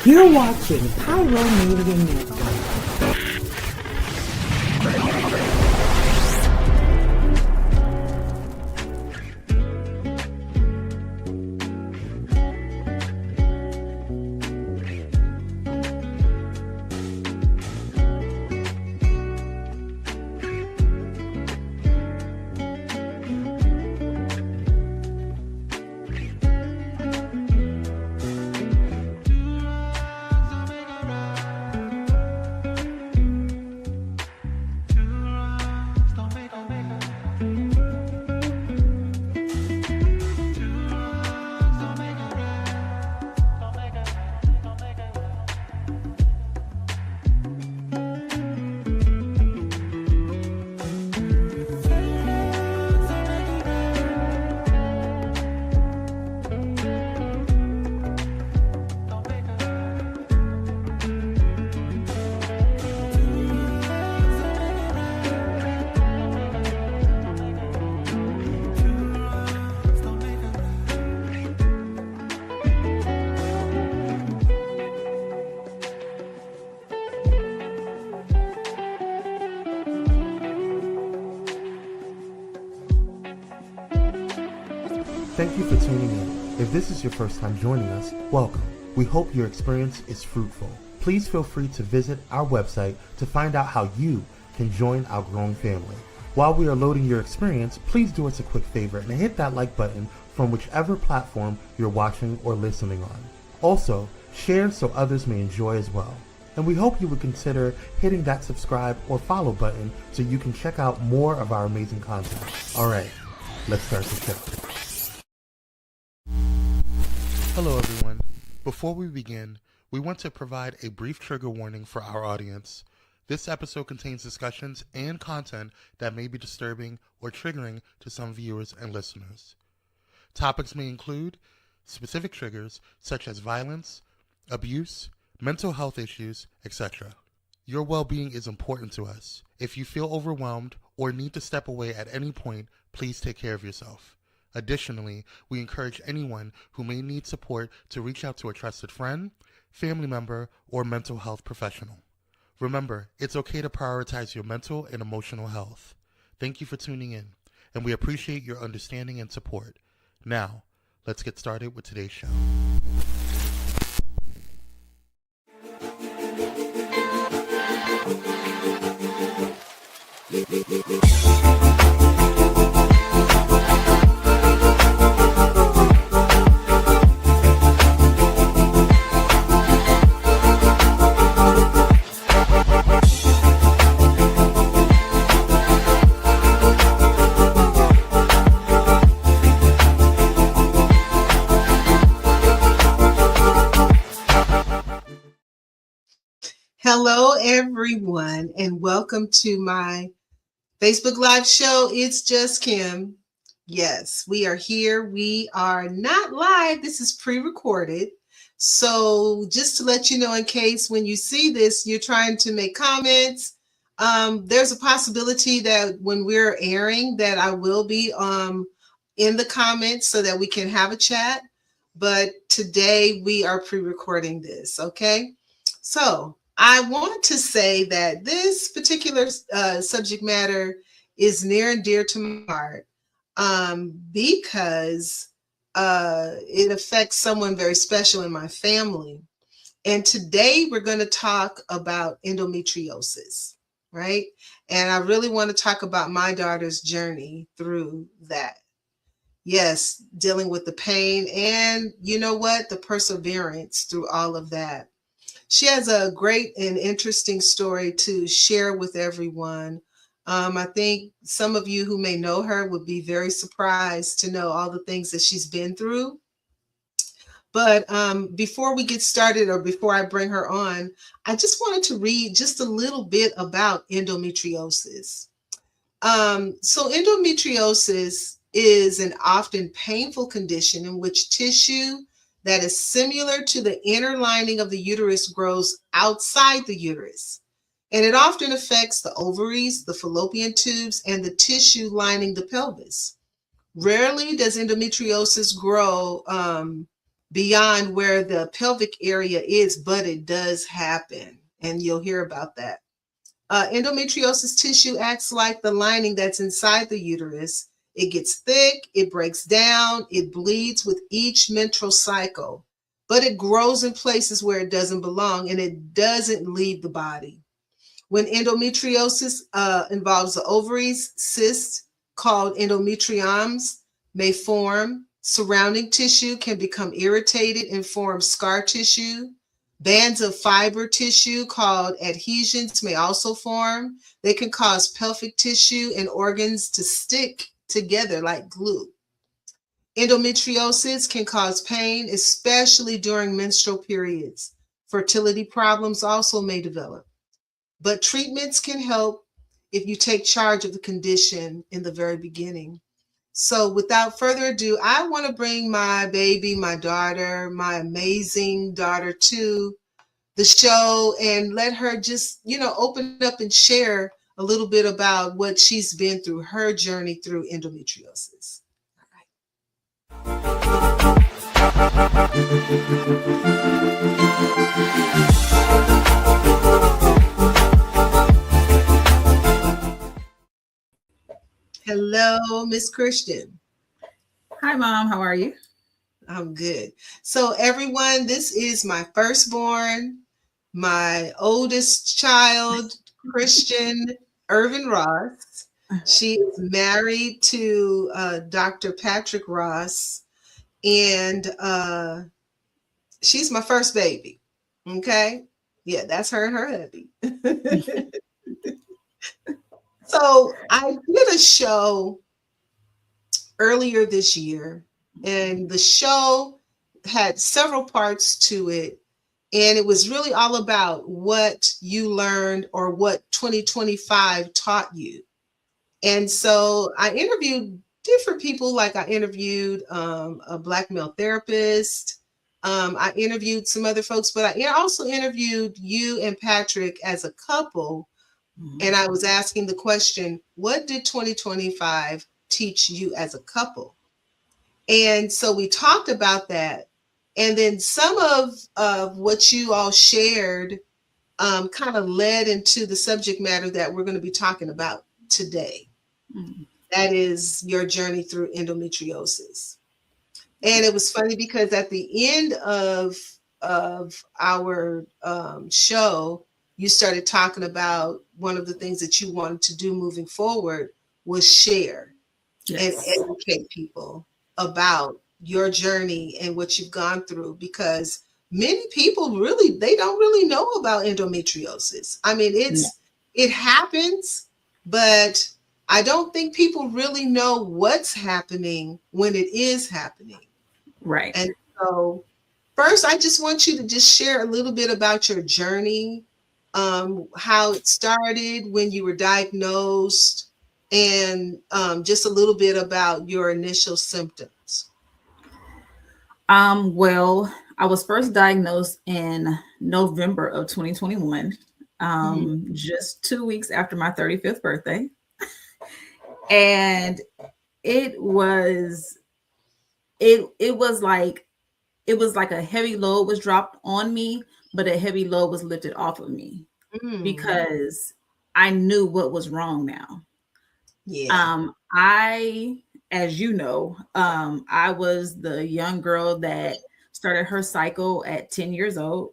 You're watching Pyro Media Network. Thank you for tuning in. If this is your first time joining us, welcome. We hope your experience is fruitful. Please feel free to visit our website to find out how you can join our growing family. While we are loading your experience, please do us a quick favor and hit that like button from whichever platform you're watching or listening on. Also, share so others may enjoy as well. And we hope you would consider hitting that subscribe or follow button so you can check out more of our amazing content. All right, let's start the show. Hello everyone. Before we begin, we want to provide a brief trigger warning for our audience. This episode contains discussions and content that may be disturbing or triggering to some viewers and listeners. Topics may include specific triggers such as violence, abuse, mental health issues, etc. Your well-being is important to us. If you feel overwhelmed or need to step away at any point, please take care of yourself. Additionally, we encourage anyone who may need support to reach out to a trusted friend, family member, or mental health professional. Remember, it's okay to prioritize your mental and emotional health. Thank you for tuning in, and we appreciate your understanding and support. Now, let's get started with today's show. Hello, everyone, and welcome to my Facebook Live show. It's just Kim. Yes, we are here. We are not live. This is pre-recorded. So just to let you know, in case when you see this, you're trying to make comments, there's a possibility that when we're airing that I will be in the comments so that we can have a chat. But today we are pre-recording this, okay? So I want to say that this particular subject matter is near and dear to my heart because it affects someone very special in my family. And today we're going to talk about endometriosis, right? And I really want to talk about my daughter's journey through that. Yes, dealing with the pain and, you know what, the perseverance through all of that. She has a great and interesting story to share with everyone. I think some of you who may know her would be very surprised to know all the things that she's been through. But before we get started, or before I bring her on, I just wanted to read just a little bit about endometriosis. So endometriosis is an often painful condition in which tissue that is similar to the inner lining of the uterus grows outside the uterus. And it often affects the ovaries, the fallopian tubes, and the tissue lining the pelvis. Rarely does endometriosis grow beyond where the pelvic area is, but it does happen, and you'll hear about that. Endometriosis tissue acts like the lining that's inside the uterus. It gets thick, it breaks down, it bleeds with each menstrual cycle, but it grows in places where it doesn't belong, and it doesn't leave the body. When endometriosis involves the ovaries, cysts called endometriomes may form. Surrounding tissue can become irritated and form scar tissue. Bands of fiber tissue called adhesions may also form. They can cause pelvic tissue and organs to stick together like glue. Endometriosis can cause pain, especially during menstrual periods. Fertility problems also may develop, but treatments can help if you take charge of the condition in the very beginning. So without further ado, I want to bring my baby, my daughter, my amazing daughter to the show and let her just, open up and share a little bit about what she's been through, her journey through endometriosis. All Hello, Miss Khristian. Hi, Mom. How are you? I'm good. So everyone, this is my firstborn, my oldest child, Khristian Ervin-Ross. She is married to Dr. Patrick Ross, and she's my first baby. Okay? Yeah, that's her and her hubby. So I did a show earlier this year, and the show had several parts to it. And it was really all about what you learned or what 2025 taught you. And so I interviewed different people, like I interviewed a Black male therapist. I interviewed some other folks, but I also interviewed you and Patrick as a couple. And I was asking the question, what did 2025 teach you as a couple? And so we talked about that. And then some of what you all shared kind of led into the subject matter that we're going to be talking about today. That is your journey through endometriosis. And it was funny because at the end of our show, you started talking about one of the things that you wanted to do moving forward was share and educate people about your journey and what you've gone through, because many people they don't really know about endometriosis. I mean, it happens, but I don't think people really know what's happening when it is happening. Right. And so first, I just want you to just share a little bit about your journey, how it started, when you were diagnosed, and just a little bit about your initial symptoms. Well, I was first diagnosed in November of 2021, just 2 weeks after my 35th birthday. And it was like a heavy load was dropped on me, but a heavy load was lifted off of me because I knew what was wrong now. Yeah. As you know, I was the young girl that started her cycle at 10 years old.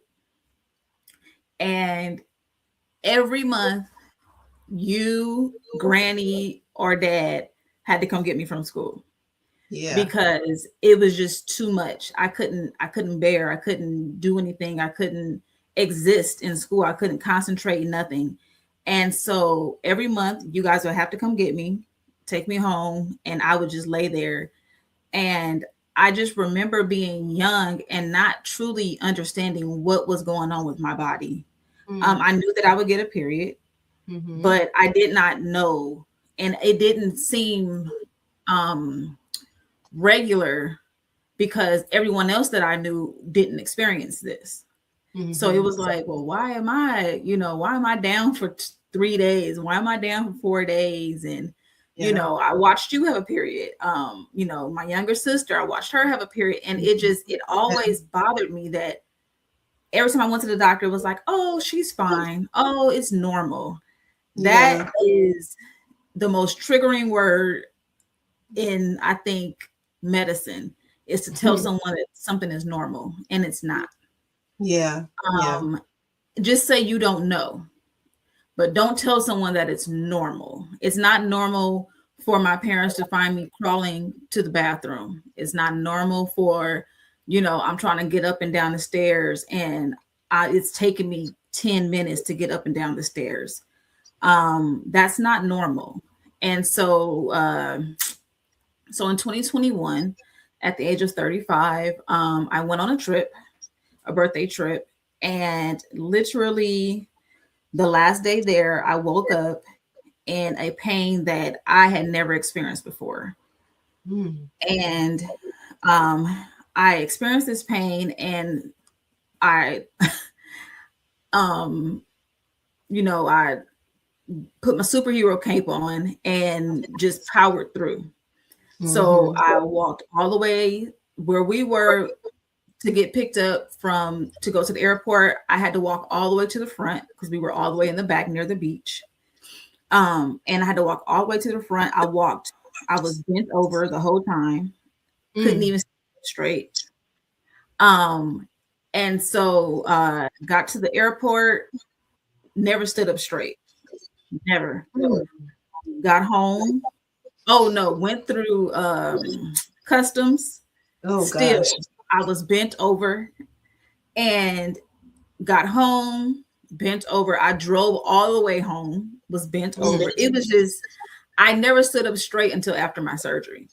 And every month, you, Granny, or Dad had to come get me from school. Yeah. Because it was just too much. I couldn't bear. I couldn't do anything. I couldn't exist in school. I couldn't concentrate, nothing. And so every month you guys would have to come get me, take me home, and I would just lay there. And I just remember being young and not truly understanding what was going on with my body. I knew that I would get a period, but I did not know. And it didn't seem regular because everyone else that I knew didn't experience this. So it was like, well, why am I down for 3 days? Why am I down for 4 days? And You know, I watched you have a period. You know, my younger sister, I watched her have a period. And it always bothered me that every time I went to the doctor, it was like, oh, she's fine. Oh, it's normal. That is the most triggering word in, I think, medicine, is to tell someone that something is normal and it's not. Just say you don't know, but don't tell someone that it's normal. It's not normal for my parents to find me crawling to the bathroom. It's not normal for, you know, I'm trying to get up and down the stairs and it's taking me 10 minutes to get up and down the stairs. That's not normal. And so, so in 2021, at the age of 35, I went on a birthday trip, and literally the last day there, I woke up in a pain that I had never experienced before. And I experienced this pain, and I, you know, I put my superhero cape on and just powered through. So I walked all the way where we were to get picked up to go to the airport. I had to walk all the way to the front because we were all the way in the back near the beach. And I had to walk all the way to the front. I was bent over the whole time, couldn't even stand straight. And so got to the airport, never stood up straight. Never. Got home. Oh no, went through customs. Still, gosh. I was bent over and got home, bent over. I drove all the way home, was bent over. It was just, I never stood up straight until after my surgery.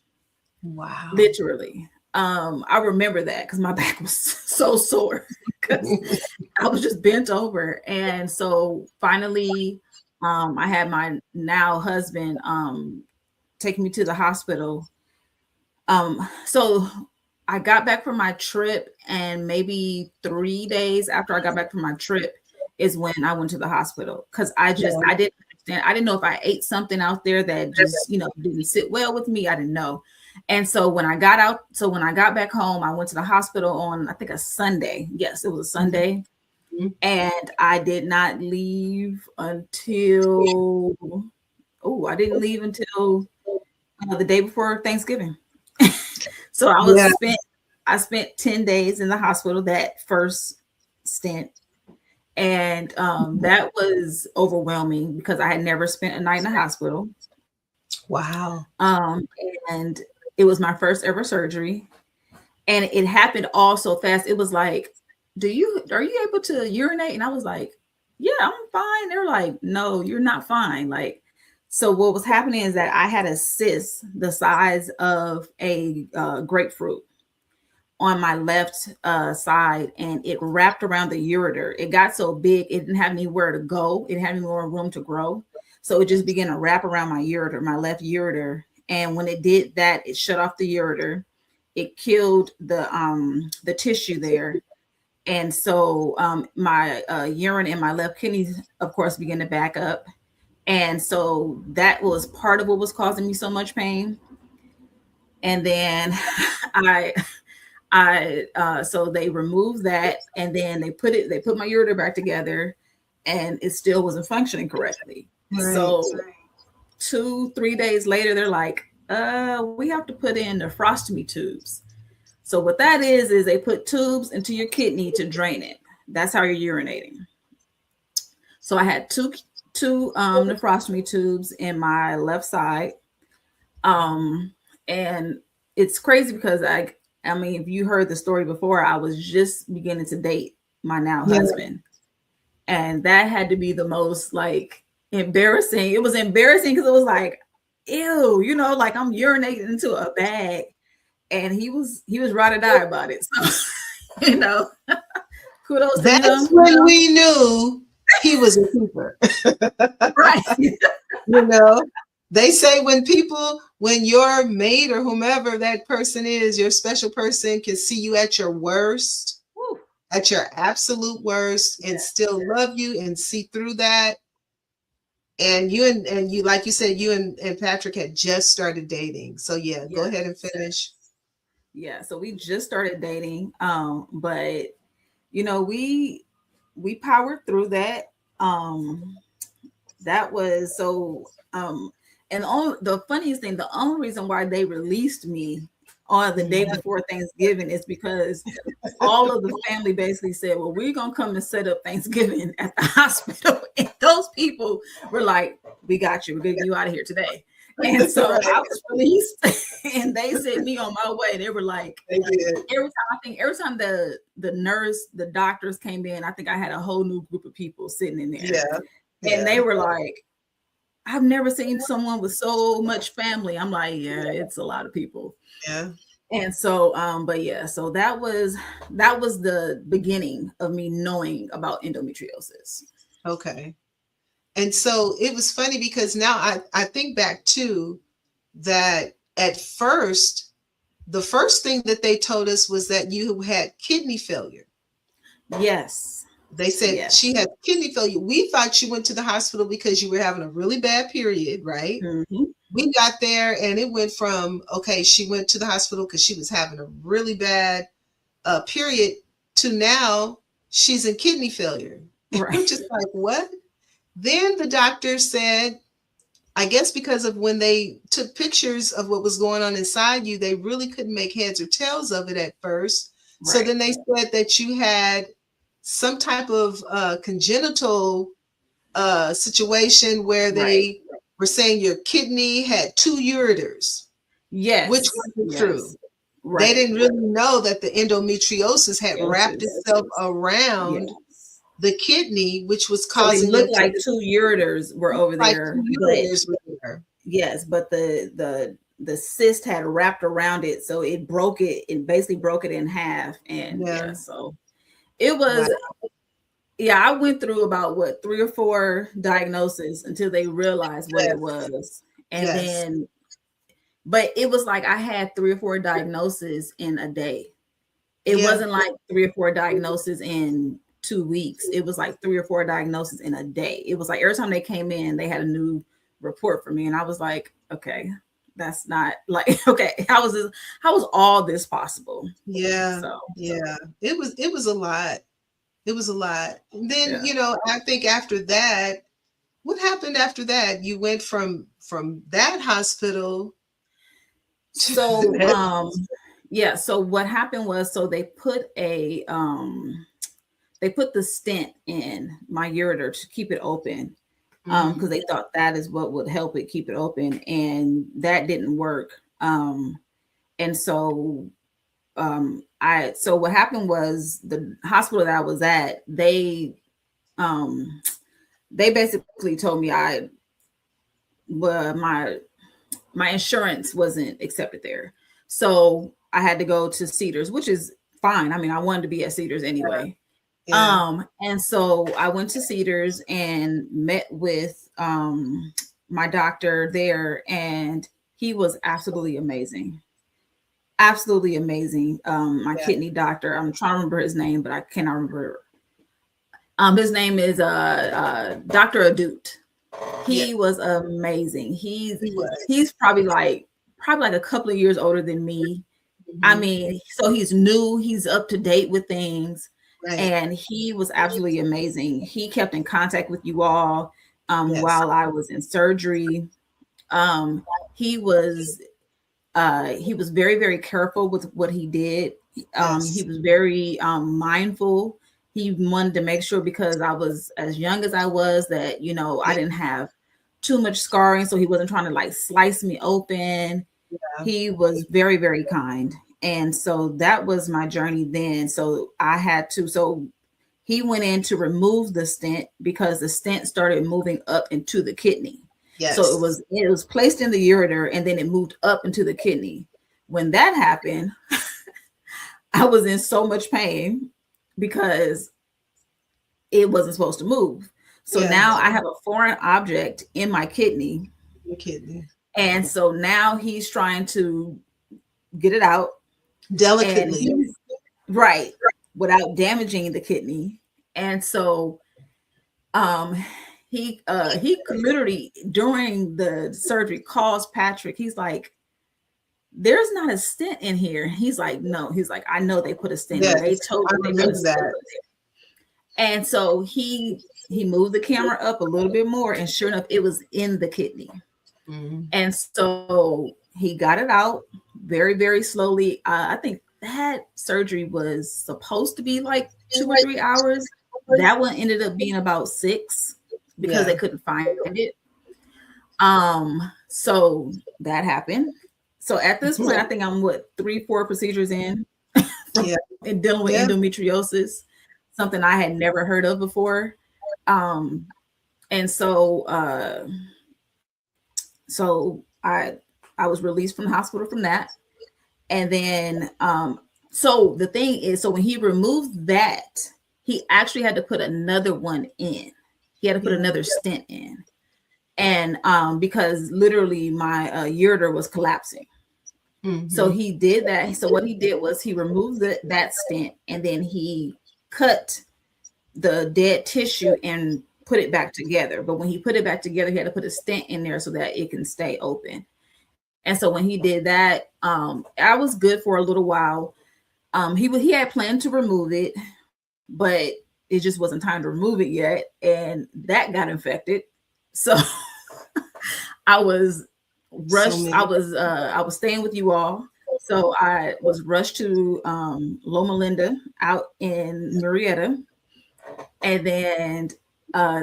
Wow. Literally. I remember that because my back was so sore because I was just bent over. And so finally, I had my now husband taking me to the hospital. So I got back from my trip, and maybe 3 days after I got back from my trip is when I went to the hospital, because I didn't understand. I didn't know if I ate something out there that just, you know, didn't sit well with me. I didn't know. And so when I got back home, I went to the hospital on, I think, a Sunday. Yes, it was a Sunday. And I did not leave until, I didn't leave until the day before Thanksgiving. So I spent 10 days in the hospital that first stint. And that was overwhelming because I had never spent a night in the hospital. Wow. And it was my first ever surgery. And it happened all so fast. It was like, are you able to urinate? And I was like, yeah, I'm fine. They're like, no, you're not fine. Like, so what was happening is that I had a cyst the size of a grapefruit on my left side, and it wrapped around the ureter. It got so big, it didn't have anywhere to go. It didn't have any more room to grow. So it just began to wrap around my ureter, my left ureter. And when it did that, it shut off the ureter. It killed the tissue there. And so my urine in my left kidney, of course, began to back up. And so that was part of what was causing me so much pain. And then so they removed that, and then they put my ureter back together, and it still wasn't functioning correctly. Right. So 2-3 days later, they're like, we have to put in nephrostomy tubes. So what that is they put tubes into your kidney to drain it. That's how you're urinating. So I had two nephrostomy tubes in my left side. And it's crazy because I mean, if you heard the story before, I was just beginning to date my now husband. And that had to be the most like embarrassing. It was embarrassing because it was like, ew, you know, like I'm urinating into a bag. And he was ride or die about it. So, you know, kudos to him. That's when we knew he was a keeper. Right. You know, they say when your mate or whomever that person is, your special person, can see you at your worst, at your absolute worst, and still love you and see through that. And you, like you said, you and Patrick had just started dating. So yeah, go ahead and finish. Yeah, so we just started dating. But you know, we powered through that. That was so and the funniest thing, the only reason why they released me on the day before Thanksgiving is because all of the family basically said, well, we're gonna come and set up Thanksgiving at the hospital. And those people were like, we got you, we're gonna get you out of here today. And so I was released and they sent me on my way. They were like, every time the nurse, the doctors came in, I think I had a whole new group of people sitting in there. And they were like, I've never seen someone with so much family. I'm like, yeah, it's a lot of people. Yeah. And so, but yeah, so that was the beginning of me knowing about endometriosis. Okay. And so it was funny because now I think back to that. At first, the first thing that they told us was that you had kidney failure. Yes. They said she had kidney failure. We thought you went to the hospital because you were having a really bad period, right? Mm-hmm. We got there and it went from, okay, she went to the hospital because she was having a really bad period, to now she's in kidney failure. Right. We're just like, what? Then the doctor said, I guess because of when they took pictures of what was going on inside you, they really couldn't make heads or tails of it at first. Right. So then they said that you had some type of congenital situation where they were saying your kidney had 2 ureters. Yes. Which wasn't true. Right. They didn't really know that the endometriosis had wrapped itself around the kidney, which was causing. So it looked like 2 ureters were over there. Yes, but the cyst had wrapped around it, so it broke it and basically broke it in half. And so it was. Wow. Yeah, I went through about 3 or 4 diagnoses until they realized what it was. And then, but it was like I had 3 or 4 diagnoses in a day. It wasn't like 3 or 4 diagnoses in 2 weeks. It was like 3 or 4 diagnoses in a day. It was like every time they came in, they had a new report for me. And I was like, okay, that's not like, okay, how was all this possible? Yeah. So, yeah, it was a lot. It was a lot. And then, you know, I think after that, what happened after that? You went from that hospital to so what happened was, so they put the stent in my ureter to keep it open, because they thought that is what would help it keep it open, and that didn't work. And so so what happened was, the hospital that I was at, they basically told me my insurance wasn't accepted there. So I had to go to Cedars, which is fine. I mean, I wanted to be at Cedars anyway. And so I went to Cedars and met with my doctor there, and he was absolutely amazing. Absolutely amazing. My kidney doctor, I'm trying to remember his name, but I cannot remember. His name is Dr. Adut. He was amazing. He's probably like a couple of years older than me. I mean, so he's new, he's up to date with things. Right. And he was absolutely amazing. He kept in contact with you all while I was in surgery. He was very, very careful with what he did. He was very mindful. He wanted to make sure, because I was as young as I was, that, you know, I didn't have too much scarring. So he wasn't trying to like slice me open. Yeah. He was very, very kind. And so that was my journey then. So he went in to remove the stent because the stent started moving up into the kidney. Yes. So it was placed in the ureter and then it moved up into the kidney. When that happened, I was in so much pain because it wasn't supposed to move. So now I have a foreign object in my kidney. Your kidney. And so now he's trying to get it out delicately, without damaging the kidney. And so he literally during the surgery calls Patrick. He's like, there's not a stent in here. He's like, no. He's like, I know they put a stent in. They told me they put a stent in there. And so he moved the camera up a little bit more, and sure enough, it was in the kidney. Mm-hmm. And so he got it out very, very slowly. I think that surgery was supposed to be like 2 or 3 hours. That one ended up being about 6 because they couldn't find it. So that happened. So at this point, I think I'm 3-4 procedures in and dealing with endometriosis, something I had never heard of before. And so I was released from the hospital from that. And then so the thing is, so when he removed that, he actually had to put another one in. He had to put another stent in. And because literally my ureter was collapsing. Mm-hmm. So he did that. So what he did was he removed that stent, and then he cut the dead tissue and put it back together. But when he put it back together, he had to put a stent in there so that it can stay open. And so when he did that, I was good for a little while. He had planned to remove it, but it just wasn't time to remove it yet, and that got infected. So I was rushed. I was staying with you all, so I was rushed to Loma Linda out in Marietta, and then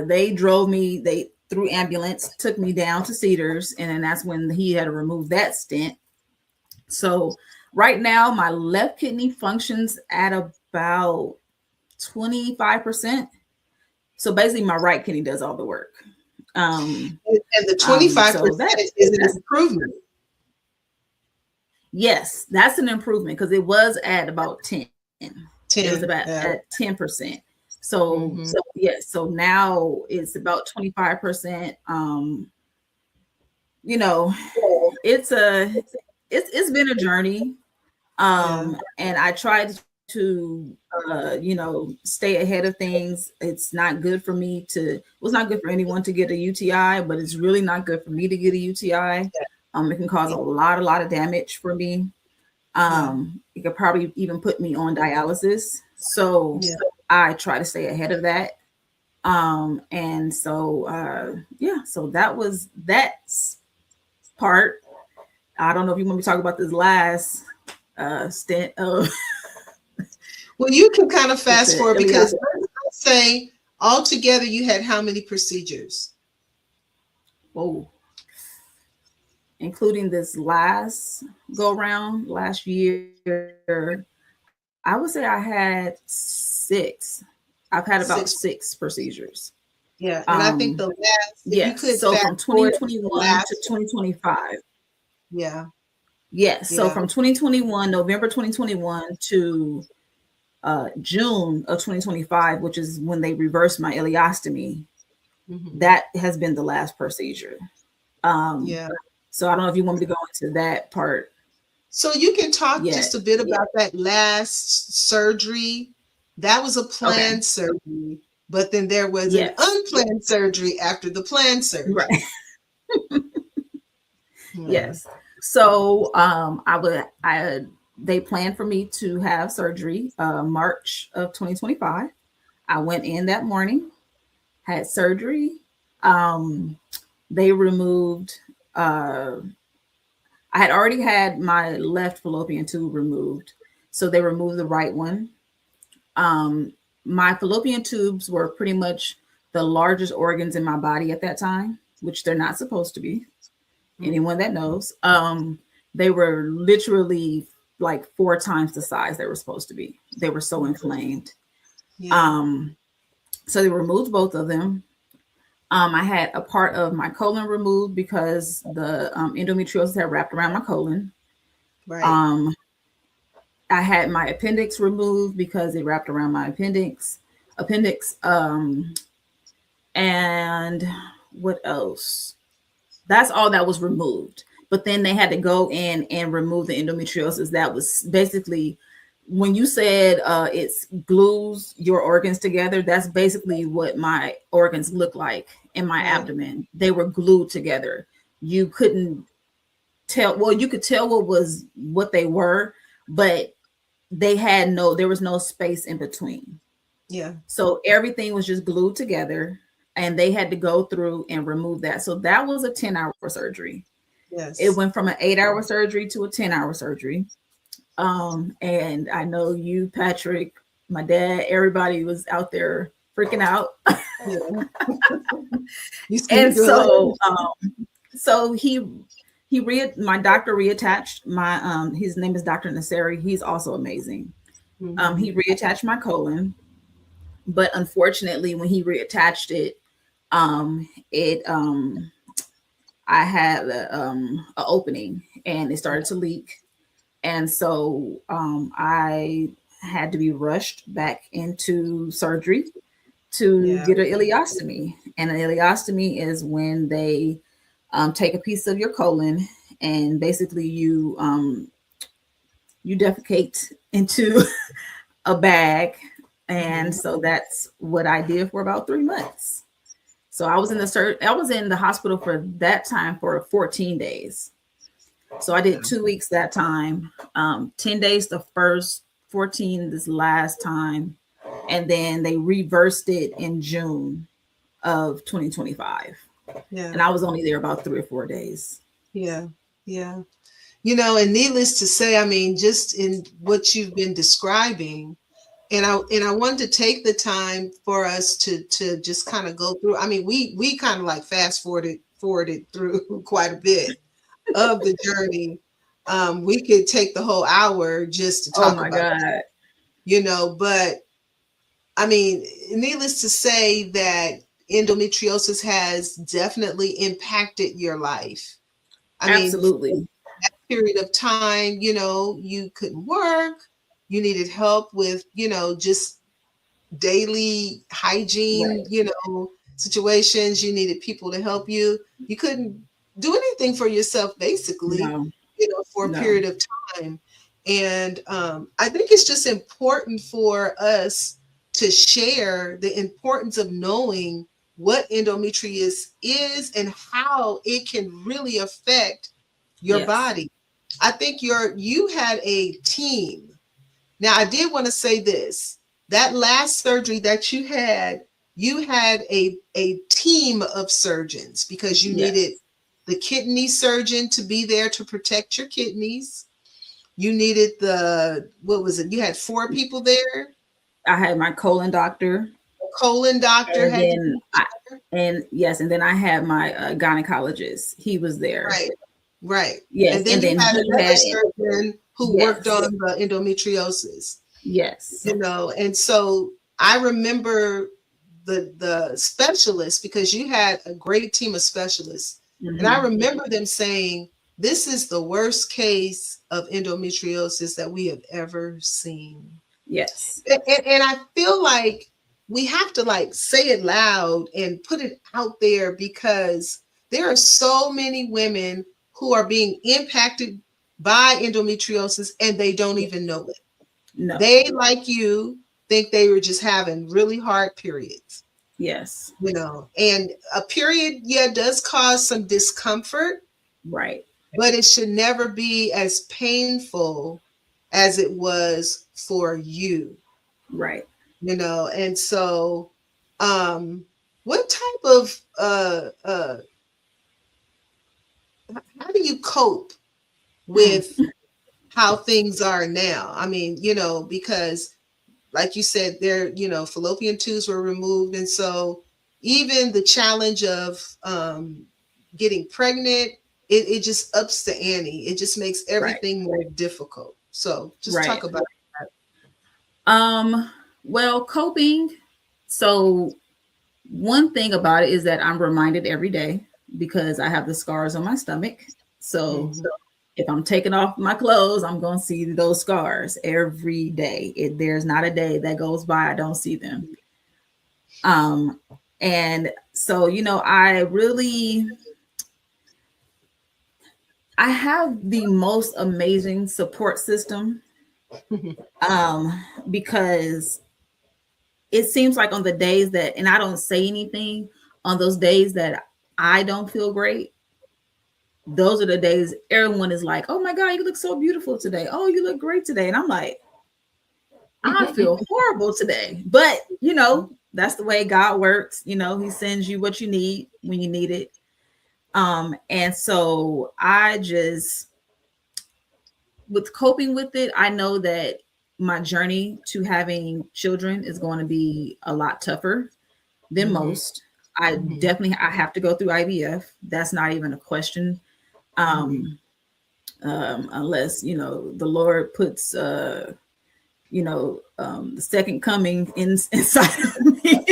they drove me. Through ambulance, took me down to Cedars, and then that's when he had to remove that stent. So right now, my left kidney functions at about 25%. So basically, my right kidney does all the work. And the 25% is an improvement. Yes, that's an improvement because it was at about 10. It was about at 10%. So so now it's about 25%. You know, it's been a journey. And I tried to stay ahead of things. It's not good for me it was not good for anyone to get a UTI, but it's really not good for me to get a UTI. It can cause a lot of damage for me. It could probably even put me on dialysis. So I try to stay ahead of that. And so so that was that part. I don't know if you want me to talk about this last stint of well, you can kind of fast forward because let's say altogether you had how many procedures? Oh, including this last go round last year, I would say I had 6. I've had about 6 procedures. Yeah, and I think the last, so from 2021 to 2025. Yeah. Yes. So from 2021, November 2021 to June of 2025, which is when they reversed my ileostomy, that has been the last procedure. So I don't know if you want me to go into that part. So you can talk just a bit about that last surgery. That was a planned surgery, but then there was an unplanned surgery after the planned surgery. Right. Yes. So they planned for me to have surgery March of 2025. I went in that morning, had surgery. They removed I had already had my left fallopian tube removed. So they removed the right one. My fallopian tubes were pretty much the largest organs in my body at that time, which they're not supposed to be. Anyone that knows, they were literally like 4 times the size they were supposed to be. They were so inflamed. So they removed both of them. I had a part of my colon removed because the endometriosis had wrapped around my colon. Right. I had my appendix removed because it wrapped around my appendix. And what else? That's all that was removed. But then they had to go in and remove the endometriosis that was basically when you said it's glues your organs together, that's basically what my organs look like in my abdomen. They were glued together. You couldn't tell. Well, you could tell what they were, but there was no space in between. Yeah. So everything was just glued together, and they had to go through and remove that. So that was a 10-hour surgery. Yes. It went from an 8-hour surgery to a 10-hour surgery. And I know you, Patrick, my dad, everybody was out there freaking out. Yeah. And so, my doctor reattached my, his name is Dr. Nasseri. He's also amazing. Mm-hmm. He reattached my colon, but unfortunately when he reattached it, I had an opening and it started to leak. And so I had to be rushed back into surgery to get an ileostomy. And an ileostomy is when they take a piece of your colon and basically you defecate into a bag. And so that's what I did for about 3 months. So I was in the hospital for that time for 14 days. So I did 2 weeks that time, 10 days the first, 14 this last time. And then they reversed it in June of 2025. Yeah. And I was only there about 3 or 4 days. Yeah. Yeah. You know, and needless to say, I mean, just in what you've been describing, and I wanted to take the time for us to just kind of go through. I mean, we kind of like fast forwarded through quite a bit of the journey. We could take the whole hour just to talk about it, you know, but I mean, needless to say that endometriosis has definitely impacted your life. Absolutely. Mean, that period of time, you know, you couldn't work, you needed help with, you know, just daily hygiene, you know, situations, you needed people to help you. You couldn't do anything for yourself, basically, you know, for a period of time. And I think it's just important for us to share the importance of knowing what endometriosis is and how it can really affect your body. I think you had a team. Now, I did want to say this, that last surgery that you had a team of surgeons because you needed the kidney surgeon to be there to protect your kidneys. You needed you had 4 people there. I had my colon doctor. Colon doctor. And then I had my gynecologist. He was there. Right. Yes. And then you had another surgeon who worked on the endometriosis. Yes. You know, and so I remember the specialists, because you had a great team of specialists. And I remember them saying, this is the worst case of endometriosis that we have ever seen. Yes. And I feel like we have to like say it loud and put it out there, because there are so many women who are being impacted by endometriosis and they don't even know it. No. They, like you, think they were just having really hard periods. Yes. You know, and a period, does cause some discomfort. Right. But it should never be as painful as it was for you. Right. You know, and so what type of how do you cope with how things are now? I mean, you know, because like you said, there, you know, fallopian tubes were removed. And so even the challenge of getting pregnant, it just ups the ante. It just makes everything more difficult. So just talk about that. Well, coping. So one thing about it is that I'm reminded every day, because I have the scars on my stomach. So if I'm taking off my clothes, I'm going to see those scars every day. There's not a day that goes by I don't see them. And so, you know, I have the most amazing support system Because it seems like on the days that, and I don't say anything, on those days that I don't feel great, those are the days everyone is like, oh my God, you look so beautiful today. Oh, you look great today. And I'm like, I feel horrible today. But, you know, that's the way God works. You know, he sends you what you need when you need it. And so I just, with coping with it, I know that my journey to having children is going to be a lot tougher than most. I definitely, I have to go through IVF. That's not even a question. Unless, you know, the Lord puts, you know, the second coming inside of me.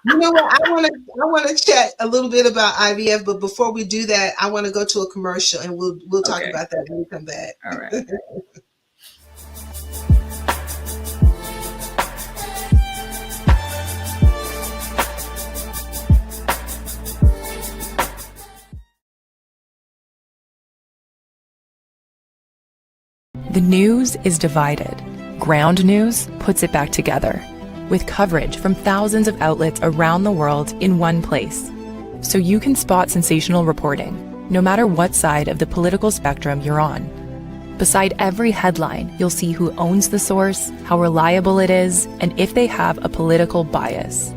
You know what? I want to chat a little bit about IVF, but before we do that, I want to go to a commercial, and we'll talk Okay. about that when we come back. All right. The news is divided. Ground News puts it back together, with coverage from thousands of outlets around the world in one place. So you can spot sensational reporting, no matter what side of the political spectrum you're on. Beside every headline, you'll see who owns the source, how reliable it is, and if they have a political bias.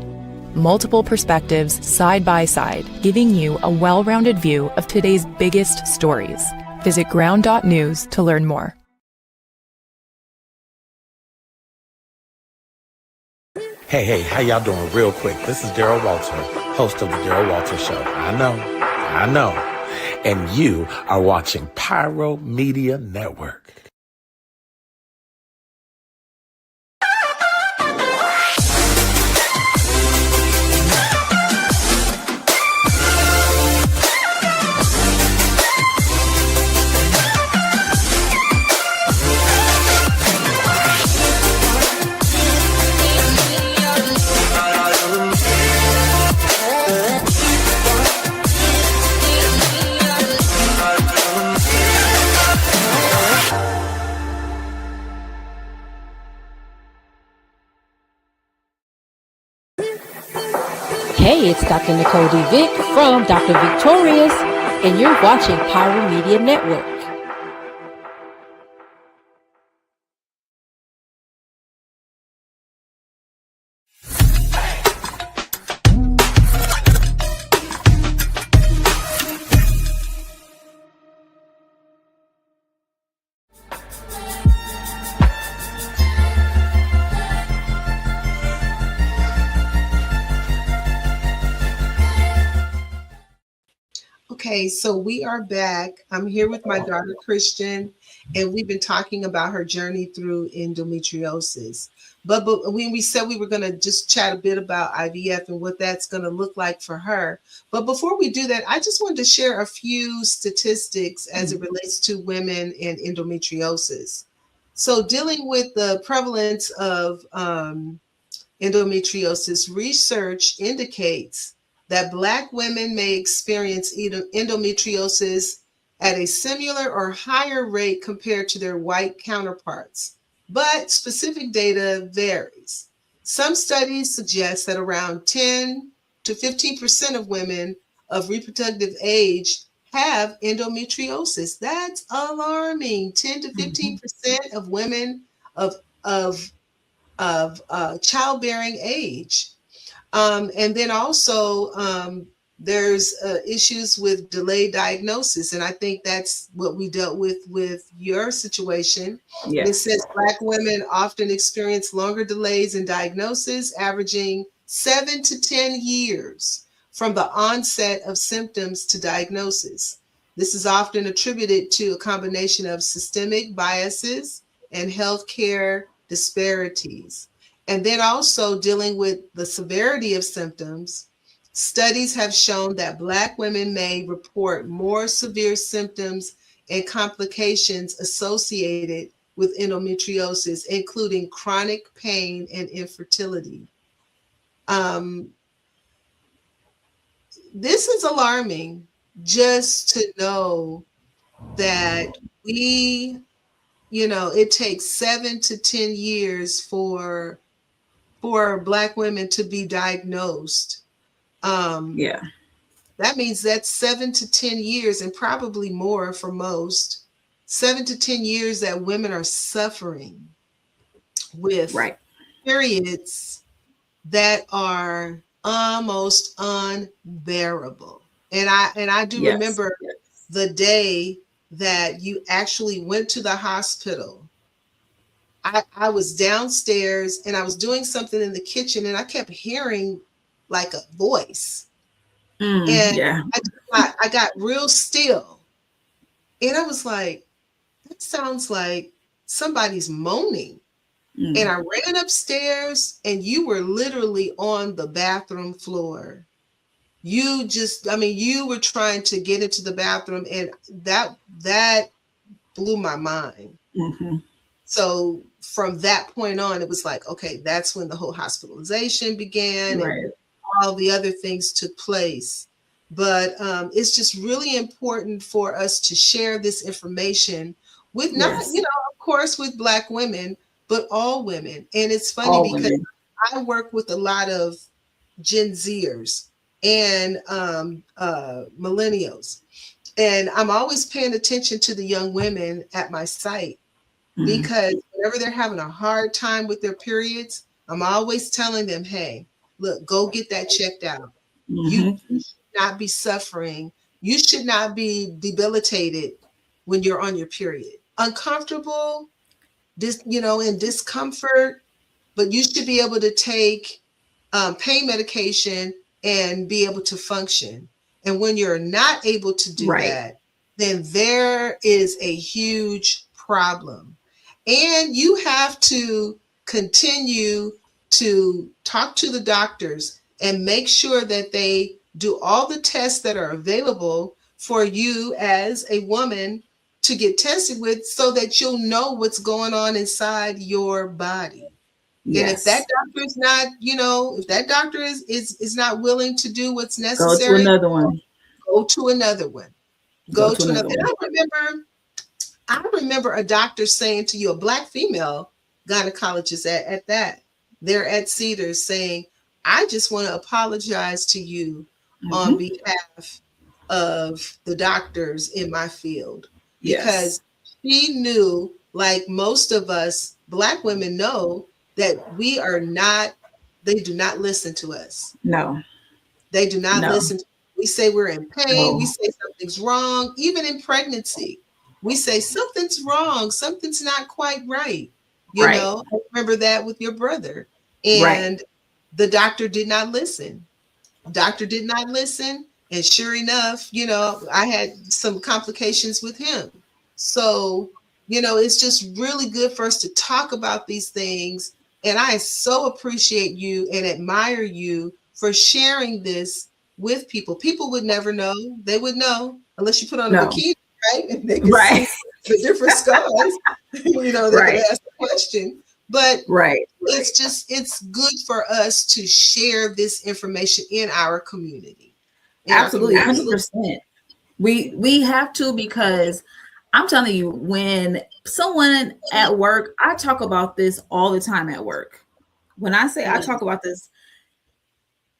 Multiple perspectives side by side, giving you a well-rounded view of today's biggest stories. Visit ground.news to learn more. Hey, how y'all doing? Real quick, this is Daryl Walter, host of the Daryl Walter Show. I know. And you are watching Pyro Media Network. Hey, it's Dr. Nicole D. Vick from Dr. Victorious, and you're watching Pyro Media Network. Okay, so we are back. I'm here with my daughter, Khristian, and we've been talking about her journey through endometriosis. But when we said we were going to just chat a bit about IVF and what that's going to look like for her. But before we do that, I just wanted to share a few statistics as it relates to women and endometriosis. So dealing with the prevalence of endometriosis, research indicates that Black women may experience endometriosis at a similar or higher rate compared to their white counterparts, but specific data varies. Some studies suggest that around 10 to 15% of women of reproductive age have endometriosis. That's alarming. 10 to 15% of women of childbearing age. And then also there's issues with delayed diagnosis. And I think that's what we dealt with your situation. Yeah. It says Black women often experience longer delays in diagnosis, averaging 7 to 10 years from the onset of symptoms to diagnosis. This is often attributed to a combination of systemic biases and healthcare disparities. And then also dealing with the severity of symptoms, studies have shown that Black women may report more severe symptoms and complications associated with endometriosis, including chronic pain and infertility. This is alarming, just to know that we it takes 7 to 10 years for Black women to be diagnosed. Yeah. That means that's 7 to 10 years, and probably more for most, 7 to 10 years that women are suffering with Right. periods that are almost unbearable. And I do Yes. remember the day that you actually went to the hospital. I was downstairs and I was doing something in the kitchen, and I kept hearing like a voice. And Yeah. I got real still. And I was like, that sounds like somebody's moaning. And I ran upstairs, and you were literally on the bathroom floor. You were trying to get into the bathroom, and that blew my mind. Mm-hmm. So from that point on, it was like, okay, that's when the whole hospitalization began, Right. and all the other things took place. But it's just really important for us to share this information with of course, with Black women, but all women. And it's funny because I work with a lot of Gen Zers and millennials. And I'm always paying attention to the young women at my site, because whenever they're having a hard time with their periods, I'm always telling them, hey, look, go get that checked out. You should not be suffering. You should not be debilitated when you're on your period. Uncomfortable, in discomfort, but you should be able to take pain medication and be able to function. And when you're not able to do that, then there is a huge problem. And you have to continue to talk to the doctors and make sure that they do all the tests that are available for you as a woman to get tested with, so that you'll know what's going on inside your body. Yes. And if that doctor is not, if that doctor is not willing to do what's necessary, go to another one. Go to another one. Go to another one. And I remember a doctor saying to you, a Black female gynecologist at that, they're at Cedars, saying, I just want to apologize to you on behalf of the doctors in my field. Because she knew, like most of us Black women know, that they do not listen to us. No. They do not listen. We say we're in pain. No. We say something's wrong. Even in pregnancy, we say something's wrong. Something's not quite right. You know, I remember that with your brother. And the doctor did not listen. And sure enough, I had some complications with him. So, it's just really good for us to talk about these things. And I so appreciate you and admire you for sharing this with people. People would never know. They would know unless you put on a bikini, right? And they can see the different scars. They can ask the question. But it's good for us to share this information in our community. Absolutely, 100%. We have to, because I'm telling you, when someone at work, I talk about this all the time at work. When I say I talk about this,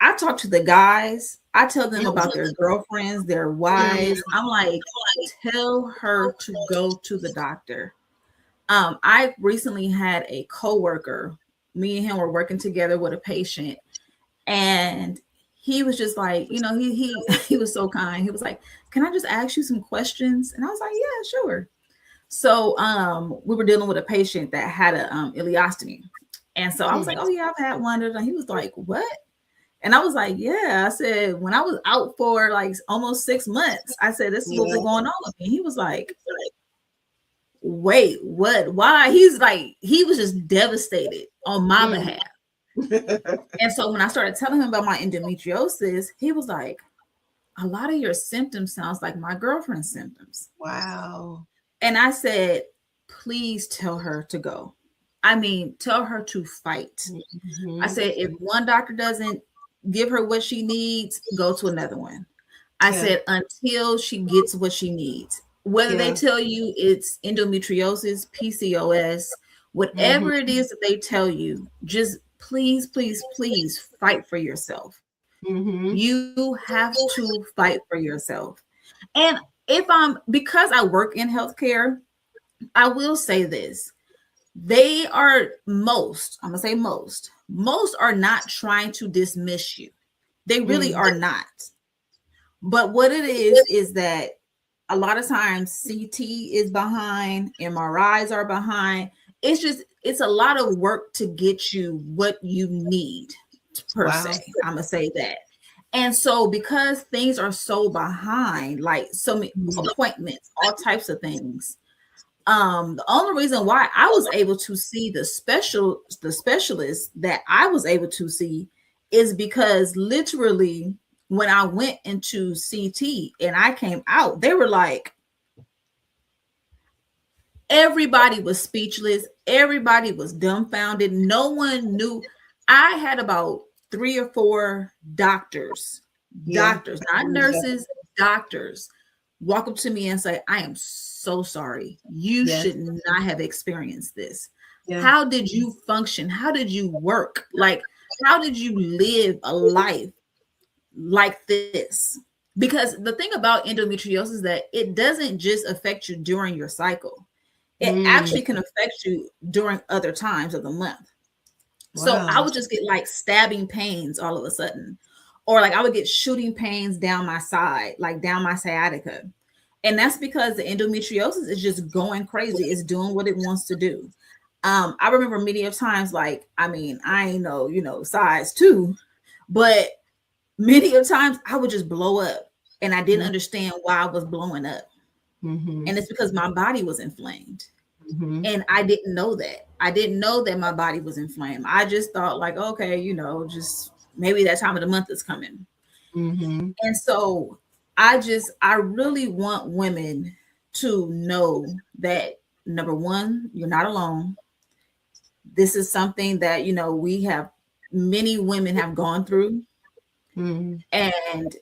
I talk to the guys. I tell them about their girlfriends, their wives. I'm like, tell her to go to the doctor. I recently had a coworker. Me and him were working together with a patient, and he was just like, he was so kind. He was like, can I just ask you some questions? And I was like, yeah, sure. So we were dealing with a patient that had a ileostomy. And so I was like, oh yeah, I've had one. And he was like, what? And I was like, yeah. I said, when I was out for like almost 6 months, I said, this is what was going on with me. He was like, wait, what? Why? He's like, he was just devastated on my behalf. And so when I started telling him about my endometriosis, he was like, a lot of your symptoms sounds like my girlfriend's symptoms. Wow. And I said, please tell her to go. I mean, tell her to fight. I said, if one doctor doesn't give her what she needs, go to another one. I said, until she gets what she needs. Whether they tell you it's endometriosis, PCOS, whatever it is that they tell you, just please, please, please fight for yourself. You have to fight for yourself. And because I work in healthcare, I will say this. They are I'm gonna say most are not trying to dismiss you. They really are not. But what it is that a lot of times CT is behind, MRIs are behind. It's a lot of work to get you what you need per se. I'm gonna say that. And so because things are so behind, like so many appointments, all types of things, the only reason why I was able to see the specialist that I was able to see is because literally when I went into CT and I came out, they were like, everybody was speechless. Everybody was dumbfounded. No one knew. I had about 3 or 4 doctors, not nurses, doctors, walk up to me and say, I am so sorry. You should not have experienced this. How did you function? How did you work? Like, how did you live a life like this? Because the thing about endometriosis is that it doesn't just affect you during your cycle. It actually can affect you during other times of the month. So I would just get like stabbing pains all of a sudden, or like I would get shooting pains down my side, like down my sciatica. And that's because the endometriosis is just going crazy. It's doing what it wants to do. I remember many of times, like, I mean, I ain't know, size 2, but many of times I would just blow up and I didn't understand why I was blowing up. And it's because my body was inflamed. And I didn't know that. I didn't know that my body was inflamed. I just thought like, okay, just maybe that time of the month is coming. And so I really want women to know that, number one, you're not alone. This is something that, many women have gone through. And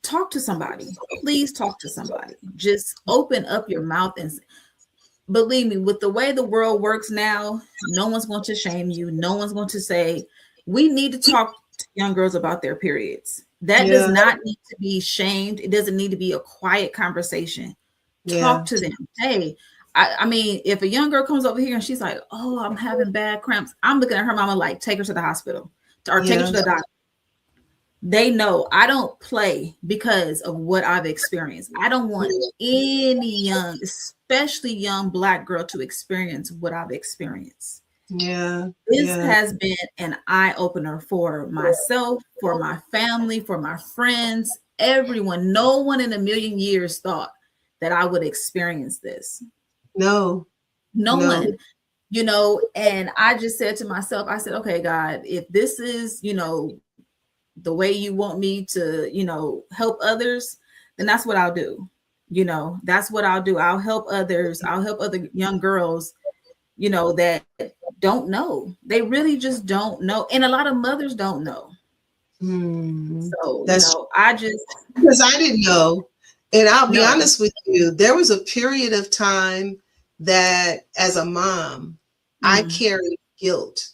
talk to somebody. Please talk to somebody. Just open up your mouth and believe me, with the way the world works now, no one's going to shame you. No one's going to say, we need to talk to young girls about their periods. That does not need to be shamed. It doesn't need to be a quiet conversation. Talk to them. Hey, I mean, if a young girl comes over here and she's like, oh, I'm having bad cramps, I'm looking at her mama like, take her to the hospital or take her to the doctor. They know I don't play because of what I've experienced. I don't want any young, especially young Black girl, to experience what I've experienced. This has been an eye-opener for myself, for my family, for my friends, everyone. No one in a million years thought that I would experience this. No one, and I just said to myself, I said, okay, God, if this is, the way you want me to, help others, then that's what I'll do. That's what I'll do. I'll help others. I'll help other young girls, that don't know. They really just don't know. And a lot of mothers don't know. So, because I didn't know. And I'll be honest with you, there was a period of time that as a mom, I carried guilt.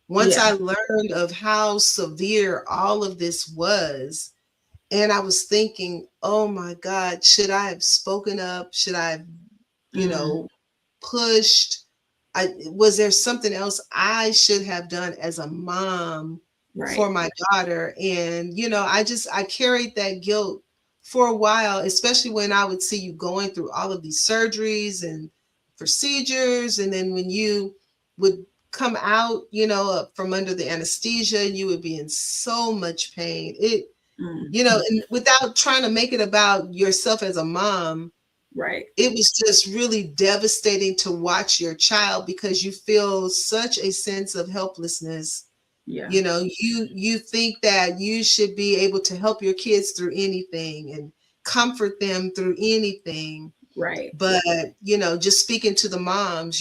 Once I learned of how severe all of this was, and I was thinking, oh my God, should I have spoken up? Should I have, pushed? Was there something else I should have done as a mom for my daughter? And, I carried that guilt for a while, especially when I would see you going through all of these surgeries and procedures. And then when you would come out, from under the anesthesia, and you would be in so much pain. And without trying to make it about yourself as a mom, it was just really devastating to watch your child, because you feel such a sense of helplessness. You think that you should be able to help your kids through anything and comfort them through anything. But, just speaking to the moms,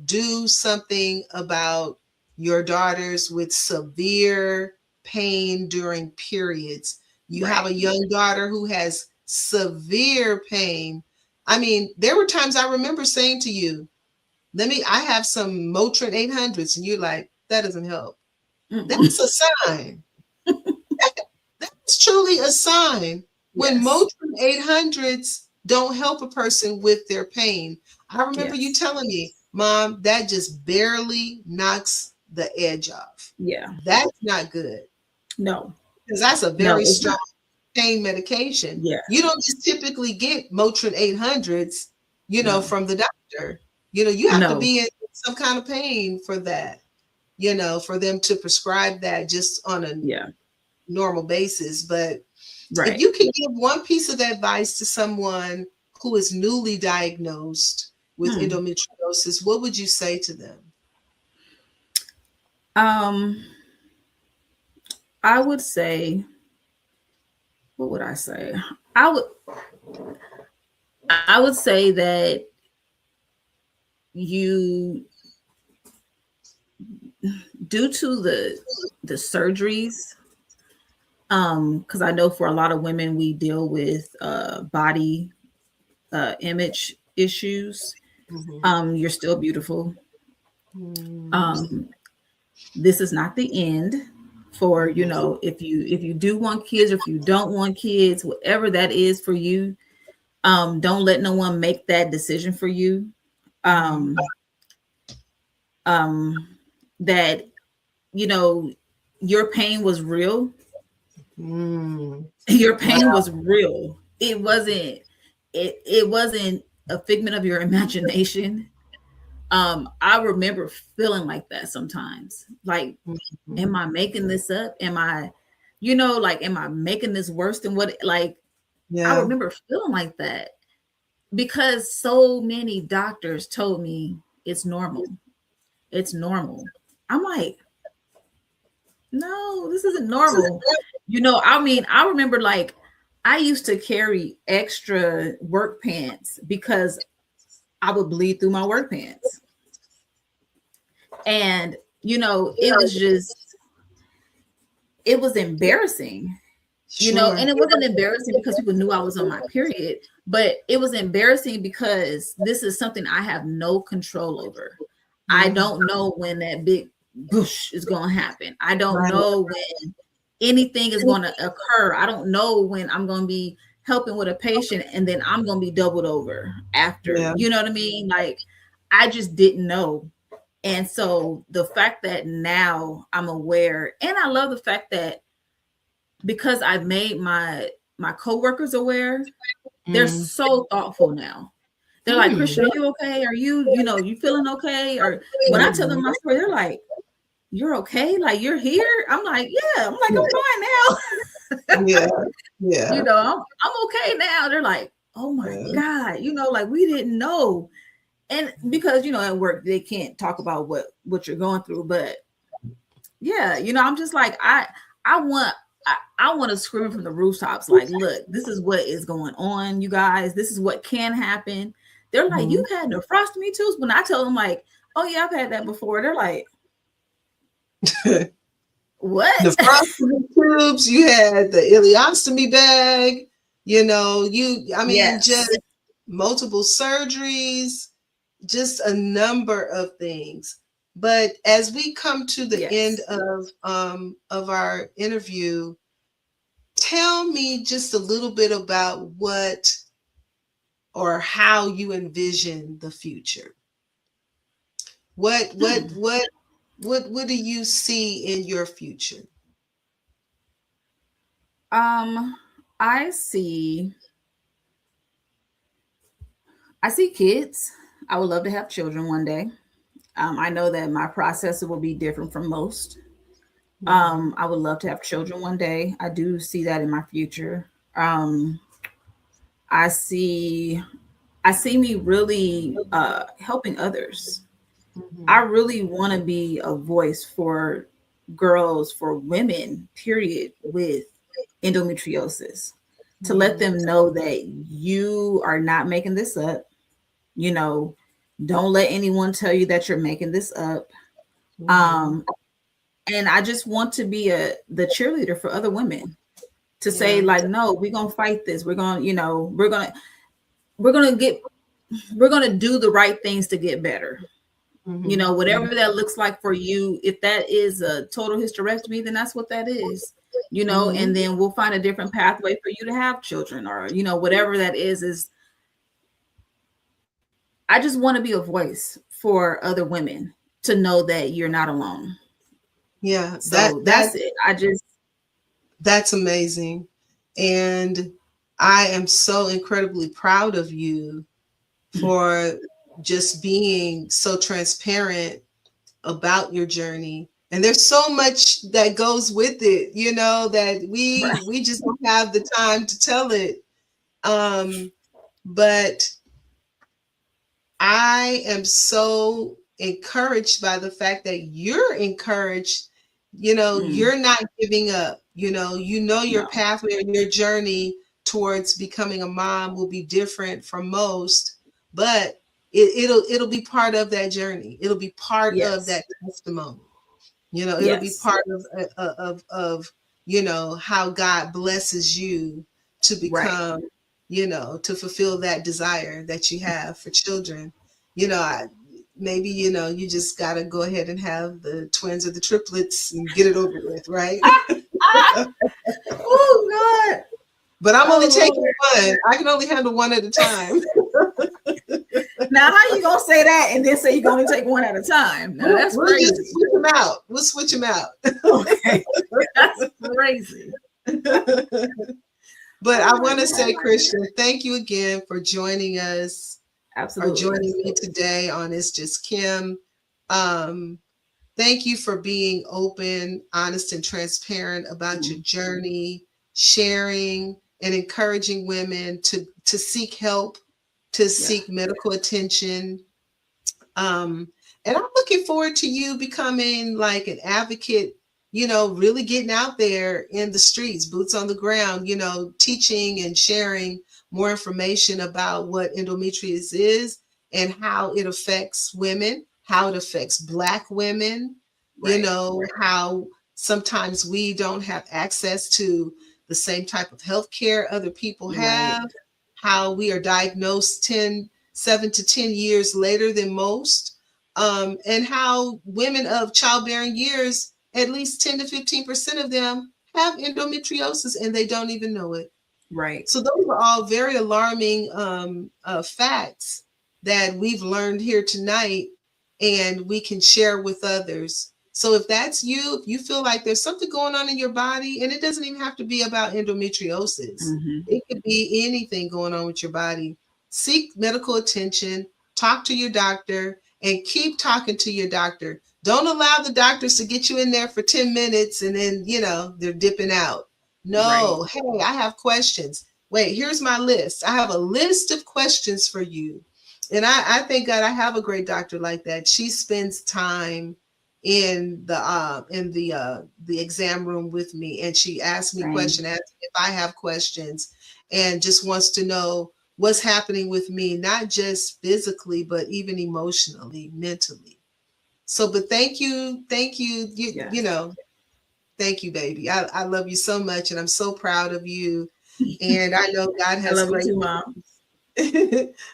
do something about your daughters with severe pain during periods. You have a young daughter who has severe pain. I mean, there were times I remember saying to you, I have some Motrin 800s, and you're like, that doesn't help. That's a sign. That's truly a sign when Motrin 800s don't help a person with their pain. I remember you telling me, Mom, that just barely knocks the edge off. Yeah. That's not good. No. Because that's a very strong pain medication. Yeah. You don't just typically get Motrin 800s, from the doctor. You have to be in some kind of pain for that, for them to prescribe that just on a normal basis. But if you could give one piece of advice to someone who is newly diagnosed with endometriosis, what would you say to them? I would say, what would I say? I would say that you, due to the surgeries, because I know for a lot of women we deal with body image issues. You're still beautiful. This is not the end for, if you do want kids, or if you don't want kids, whatever that is for you, don't let no one make that decision for you. That, your pain was real. Your pain was real. It wasn't a figment of your imagination. I remember feeling like that sometimes. Like, am I making this up? Am I making this worse than what? I remember feeling like that because so many doctors told me it's normal. It's normal. I'm like, no, this isn't normal. I remember I used to carry extra work pants because I would bleed through my work pants. And, it was embarrassing, and it wasn't embarrassing because people knew I was on my period, but it was embarrassing because this is something I have no control over. I don't know when that big bush is going to happen. I don't know when anything is going to occur. I don't know when I'm going to be helping with a patient and then I'm going to be doubled over after, you know what I mean? I just didn't know. And so the fact that now I'm aware, and I love the fact that because I've made my coworkers aware, they're so thoughtful now. They're like, Khristian, are you okay? Are you feeling okay? Or when I tell them my story, they're like, you're okay? Like, you're here? I'm like, yeah. I'm like, I'm fine now. Yeah. I'm okay now. They're like, oh my God, we didn't know. And because, at work, they can't talk about what you're going through. But yeah, I'm just like, I want to scream from the rooftops. Like, look, this is what is going on, you guys. This is what can happen. They're like, you've had nephrostomy tubes? When I tell them like, oh yeah, I've had that before. They're like, what? Nephrostomy tubes, you had the ileostomy bag, just multiple surgeries, just a number of things. But as we come to the end of our interview, tell me just a little bit about what or how you envision the future. What do you see in your future? I see kids. I would love to have children one day. I know that my process will be different from most. I would love to have children one day. I do see that in my future. I see me really helping others. I really want to be a voice for girls, for women, period, with endometriosis, to let them know that you are not making this up. Don't let anyone tell you that you're making this up. And I just want to be the cheerleader for other women to say, like, no, we're going to fight this. We're going to, we're going to do the right things to get better. You know, whatever that looks like for you. If that is a total hysterectomy, then that's what that is, you know, and then we'll find a different pathway for you to have children, or, you know, whatever that is I just want to be a voice for other women to know that you're not alone. Yeah. So that's it. That's amazing. And I am so incredibly proud of you for just being so transparent about your journey. And there's so much that goes with it, you know, that we just don't have the time to tell it. But I am so encouraged by the fact that you're encouraged, you know, you're not giving up, you know your pathway and your journey towards becoming a mom will be different from most, but it'll be part of that journey. It'll be part of that testimony. You know, it'll be part of you know, how God blesses you to become, you know, to fulfill that desire that you have for children. You know, maybe, you know, you just got to go ahead and have the twins or the triplets and get it over with, right? Oh, God. But I'm only taking one. I can only handle one at a time. Now, how you gonna say that and then say you're gonna take one at a time? Now, that's crazy. Just switch them out. We'll switch them out. Okay. That's crazy. But I want to say, Khristian, thank you again for joining us. Absolutely. Or joining me today on It's Just Kim. Thank you for being open, honest, and transparent about your journey, sharing and encouraging women to seek help, to seek medical attention. And I'm looking forward to you becoming like an advocate, you know, really getting out there in the streets, boots on the ground, you know, teaching and sharing more information about what endometriosis is and how it affects women, how it affects Black women, you know, how sometimes we don't have access to the same type of health care other people have, how we are diagnosed 7 to 10 years later than most, and how women of childbearing years, at least 10 to 15% of them have endometriosis and they don't even know it. Right. So those are all very alarming facts that we've learned here tonight and we can share with others. So if that's you, if you feel like there's something going on in your body, and it doesn't even have to be about endometriosis, it could be anything going on with your body, seek medical attention, talk to your doctor, and keep talking to your doctor. Don't allow the doctors to get you in there for 10 minutes and then, you know, they're dipping out. No, hey, I have questions. Wait, here's my list. I have a list of questions for you. And I thank God I have a great doctor like that. She spends time in the exam room with me, and she asks me questions, asks if I have questions, and just wants to know what's happening with me, not just physically, but even emotionally, mentally. So, but thank you, you know, thank you, baby. I love you so much, and I'm so proud of you. And I know God has I love you too, Mom.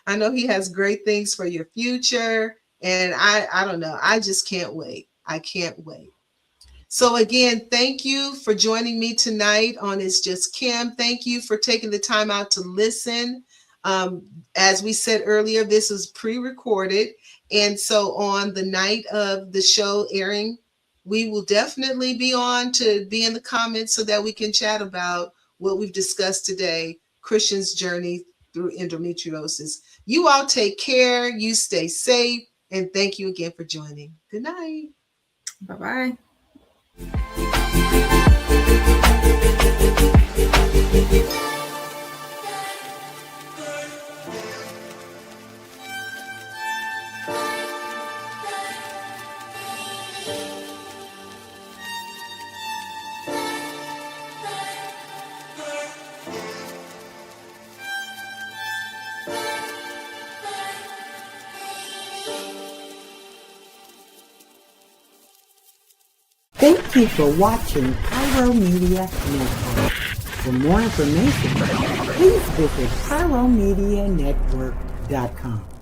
I know He has great things for your future, and I don't know. I just can't wait. I can't wait. So again, thank you for joining me tonight on It's Just Kim. Thank you for taking the time out to listen. As we said earlier, this is pre-recorded, and so on the night of the show airing, we will definitely be on to be in the comments so that we can chat about what we've discussed today, Khristian's journey through endometriosis. You all take care, you stay safe, and thank you again for joining. Good night. Bye-bye. Thank you for watching Pyro Media Network. For more information, please visit pyromedianetwork.com.